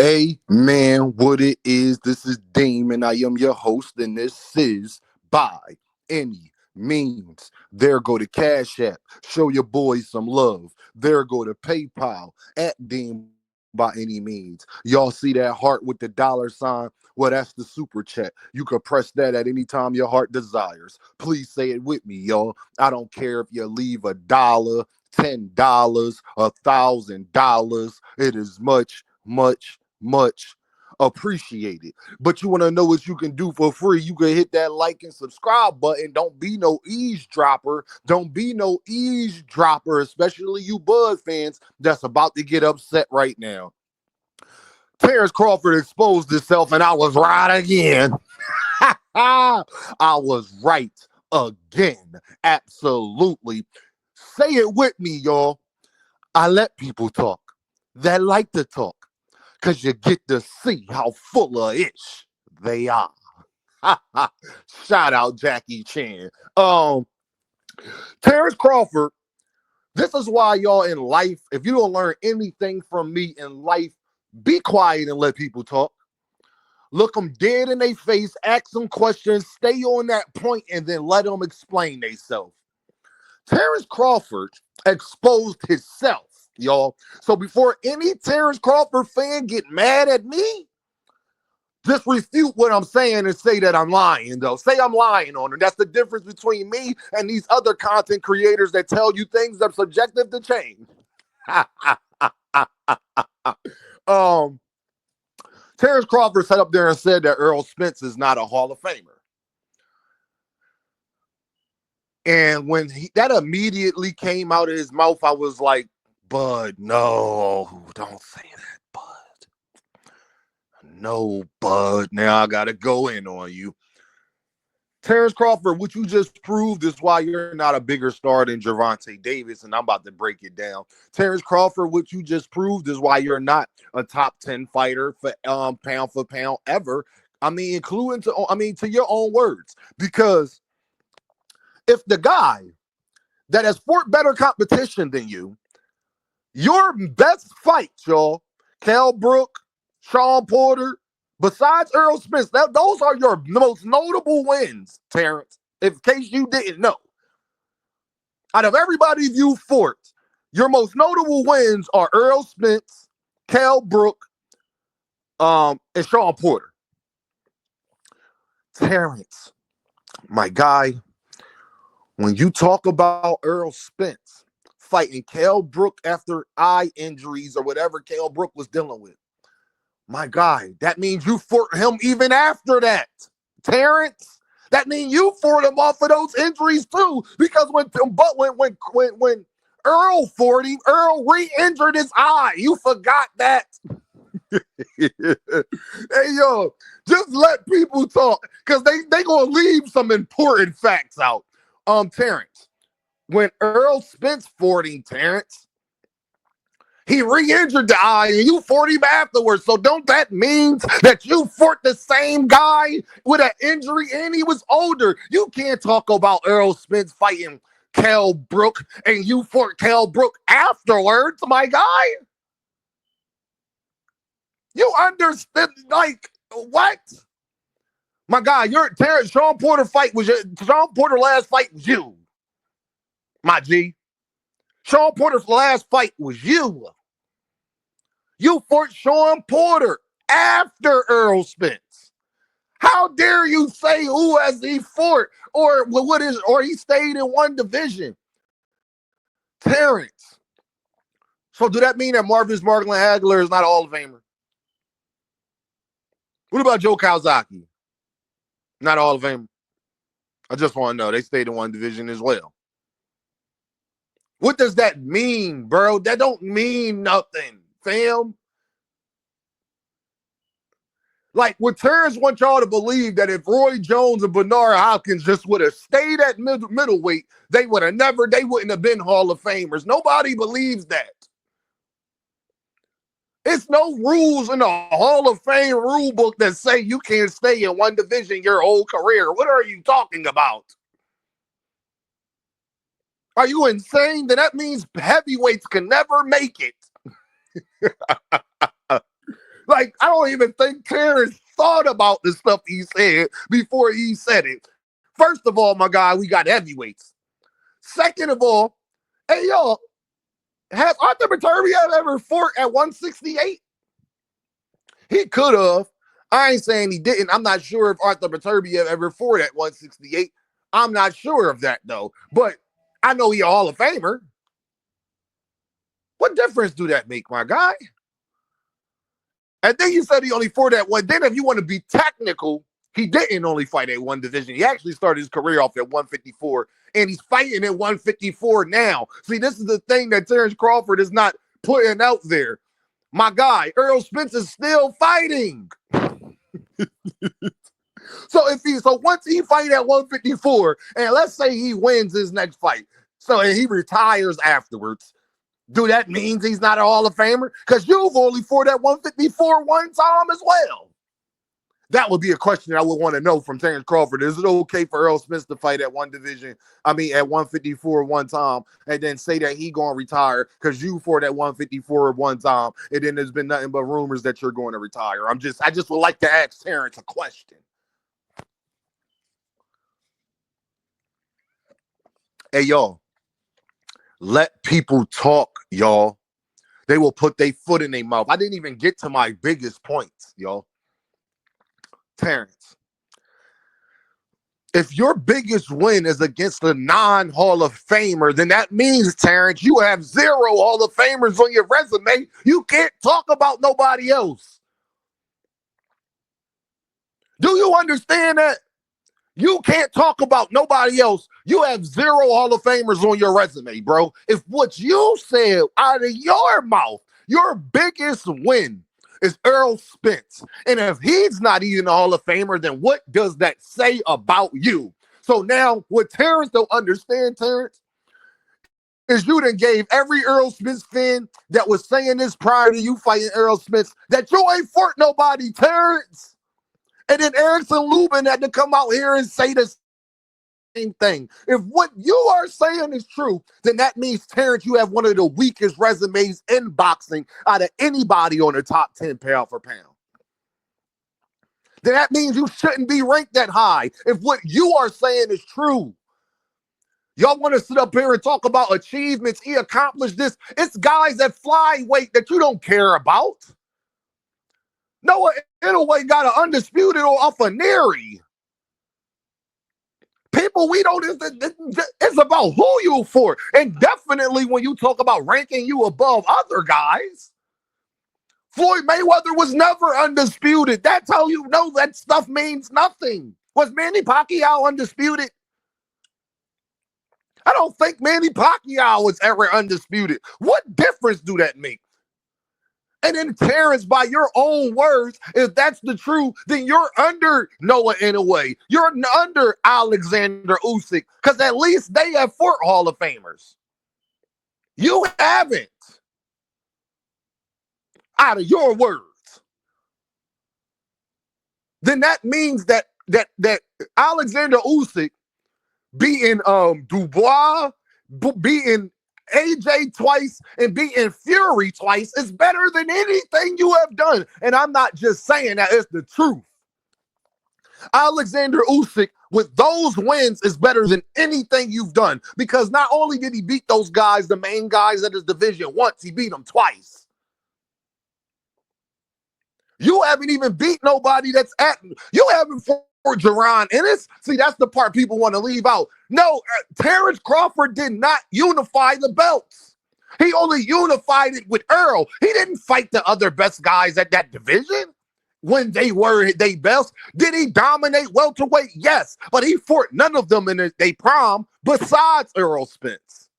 Amen. What it is, this is Damon. I am your host, and this is By Any Means. There go to Cash App. Show your boys some love. There go to PayPal at Dean by any means. Y'all see that heart with the dollar sign? Well, that's the super chat. You can press that at any time your heart desires. Please say it with me, y'all. I don't care if you leave $1, $10, $1,000. It is much appreciated. But you want to know what you can do for free? You can hit that like and subscribe button. Don't be no eavesdropper. Don't be no eavesdropper, especially you Bud fans that's about to get upset right now. Terence Crawford exposed himself, and I was right again. I was right again. Absolutely. Say it with me, y'all. I let people talk that like to talk, because you get to see how full of ish they are. Shout out Jackie Chan. Terence Crawford, this is why y'all in life, if you don't learn anything from me in life, be quiet and let people talk. Look them dead in their face, ask them questions, stay on that point, and then let them explain themselves. Terence Crawford exposed himself, y'all. So before any Terence Crawford fan get mad at me, just refute what I'm saying and say that I'm lying, though. Say I'm lying on it. That's the difference between me and these other content creators that tell you things that are subjective to change. Terence Crawford sat up there and said that Errol Spence is not a Hall of Famer. And when that immediately came out of his mouth, I was like, Bud, no, don't say that, Bud. No, Bud. Now I got to go in on you. Terence Crawford, what you just proved is why you're not a bigger star than Gervonta Davis, and I'm about to break it down. Terence Crawford, what you just proved is why you're not a top 10 fighter for pound ever. I mean, to your own words, because if the guy that has fought better competition than you, your best fights, y'all, Kell Brook, Sean Porter, besides Errol Spence, those are your most notable wins, Terence, in case you didn't know. Out of everybody you fought, your most notable wins are Errol Spence, Kell Brook, and Sean Porter. Terence, my guy, when you talk about Errol Spence fighting Kell Brook after eye injuries or whatever Kell Brook was dealing with, my guy, that means you fought him even after that. Terence, that means you fought him off of those injuries too. Because when Errol fought him, Errol re-injured his eye. You forgot that. Hey, yo, just let people talk, because they gonna leave some important facts out. Terence, when Errol Spence fought him, Terence, he re-injured the eye and you fought him afterwards. So don't that mean that you fought the same guy with an injury and he was older? You can't talk about Errol Spence fighting Kell Brook and you fought Kell Brook afterwards, my guy. You understand? Like, what? My guy, Sean Porter last fight was you. My G. Sean Porter's last fight was you. You fought Sean Porter after Errol Spence. How dare you say who has he fought or he stayed in one division? Terence. So do that mean that Marcus Marklin Hagler is not a Hall of Famer? What about Joe Kawasaki? Not a Hall of Famer. I just want to know. They stayed in one division as well. What does that mean, bro? That don't mean nothing, fam. Like, what Terrence wants y'all to believe that if Roy Jones and Bernard Hopkins just would have stayed at middleweight, they wouldn't have been Hall of Famers. Nobody believes that. It's no rules in the Hall of Fame rule book that say you can't stay in one division your whole career. What are you talking about? Are you insane? Then that means heavyweights can never make it. Like, don't even think Terence thought about the stuff he said before he said it. First of all, my guy, we got heavyweights. Second of all, hey, y'all, has Arthur Beterbiev ever fought at 168? He could have. I ain't saying he didn't. I'm not sure if Arthur Beterbiev ever fought at 168. I'm not sure of that, though. But I know he's a Hall of Famer. What difference do that make, my guy? And then you said he only fought at one. Then if you want to be technical, he didn't only fight at one division. He actually started his career off at 154, and he's fighting at 154 now. See, this is the thing that Terence Crawford is not putting out there. My guy, Errol Spence is still fighting. So once he fight at 154, and let's say he wins his next fight, and he retires afterwards, do that means he's not a Hall of Famer? Because you've only fought at 154 one time as well. That would be a question I would want to know from Terence Crawford. Is it okay for Errol Spence to fight at one division? I mean, at 154 one time, and then say that he going to retire because you fought at 154 one time, and then there's been nothing but rumors that you're going to retire. I just would like to ask Terence a question. Hey, y'all, let people talk, y'all. They will put their foot in their mouth. I didn't even get to my biggest points, y'all. Terence, if your biggest win is against a non-Hall of Famer, then that means, Terence, you have 0 Hall of Famers on your resume. You can't talk about nobody else. Do you understand that? You can't talk about nobody else. You have 0 Hall of Famers on your resume, bro. If what you said out of your mouth, your biggest win is Errol Spence, and if he's not even a Hall of Famer, then what does that say about you? So now, what Terence don't understand, Terence, is you done gave every Errol Spence fan that was saying this prior to you fighting Errol Spence that you ain't fought nobody, Terence. And then Erickson Lubin had to come out here and say the same thing. If what you are saying is true, then that means, Terence, you have one of the weakest resumes in boxing out of anybody on the top 10 pound for pound. Then that means you shouldn't be ranked that high if what you are saying is true. Y'all want to sit up here and talk about achievements. He accomplished this. It's guys that fly weight that you don't care about. Noah Inoue got an undisputed off of Neri. People, we don't, it's about who you for. And definitely when you talk about ranking you above other guys, Floyd Mayweather was never undisputed. That's how you know that stuff means nothing. Was Manny Pacquiao undisputed? I don't think Manny Pacquiao was ever undisputed. What difference do that make? And then Terence, by your own words, if that's the truth, then you're under Noah Inoue. You're under Alexander Usyk, because at least they have 4 Hall of Famers. You haven't. Out of your words. Then that means that Alexander Usyk beating Dubois, beating AJ twice, and beating Fury twice is better than anything you have done. And I'm not just saying that, it's the truth. Alexander Usyk with those wins is better than anything you've done, because not only did he beat those guys, the main guys at his division, once, he beat them twice. You haven't even beat nobody that's at, you haven't fought Jaron Ennis. See, that's the part people want to leave out. No, Terence Crawford did not unify the belts. He only unified it with Errol. He didn't fight the other best guys at that division when they were they best. Did he dominate welterweight? Yes, but he fought none of them in their prime besides Errol Spence.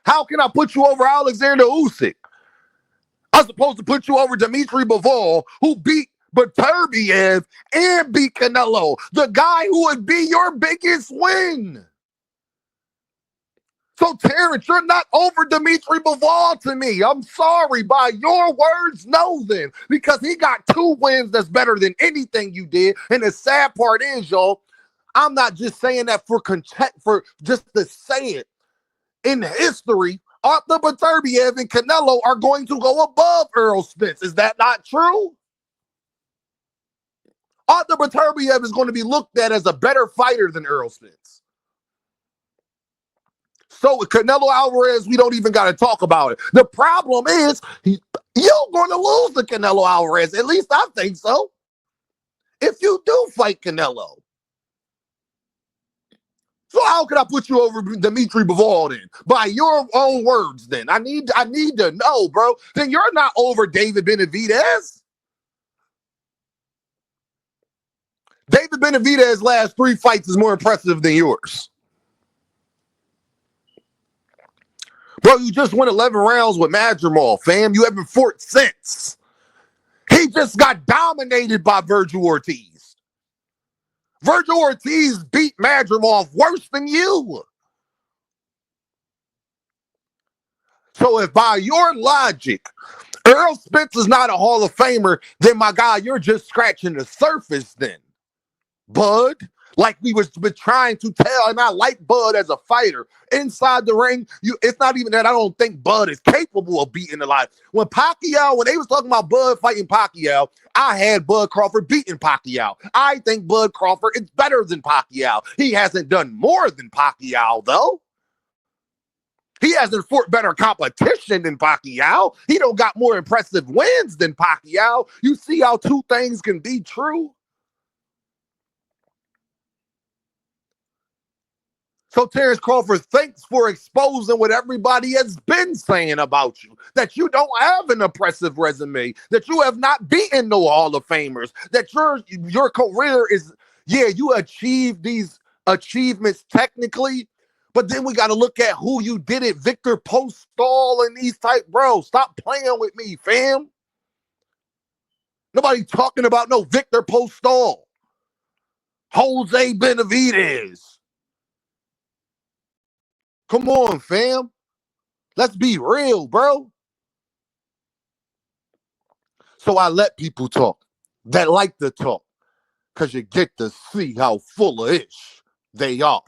How can I put you over Alexander Usyk? I'm supposed to put you over Dimitri Bivol, who beat Beterbiev and beat Canelo, the guy who would be your biggest win. So, Terence, you're not over Dimitri Bivol to me. I'm sorry. By your words, no then. Because he got 2 wins that's better than anything you did. And the sad part is, y'all, I'm not just saying that for just to say it. In history, Arthur Beterbiev and Canelo are going to go above Errol Spence. Is that not true? Arthur Beterbiev is going to be looked at as a better fighter than Errol Spence. So with Canelo Alvarez, we don't even got to talk about it. The problem is, you're going to lose to Canelo Alvarez. At least I think so. If you do fight Canelo. So how can I put you over Dimitri Bivol then? By your own words then. I need to know, bro. Then you're not over David Benavidez. David Benavidez's last 3 fights is more impressive than yours. Bro, you just won 11 rounds with Madrimal, fam. You haven't fought since. He just got dominated by Virgil Ortiz. Virgil Ortiz beat Madrimal worse than you. So if by your logic, Errol Spence is not a Hall of Famer, then my guy, you're just scratching the surface then. Bud, like we was trying to tell, and I like Bud as a fighter. Inside the ring, it's not even that I don't think Bud is capable of beating the life. When they was talking about Bud fighting Pacquiao, I had Bud Crawford beating Pacquiao. I think Bud Crawford is better than Pacquiao. He hasn't done more than Pacquiao, though. He hasn't fought better competition than Pacquiao. He don't got more impressive wins than Pacquiao. You see how 2 things can be true? So Terence Crawford, thanks for exposing what everybody has been saying about you, that you don't have an impressive resume, that you have not beaten no Hall of Famers, that your career is, yeah, you achieved these achievements technically, but then we got to look at who you did it, Victor Postol and these type, bro, stop playing with me, fam. Nobody talking about no Victor Postol, Jose Benavidez. Come on, fam. Let's be real, bro. So I let people talk that like to talk because you get to see how full of ish they are.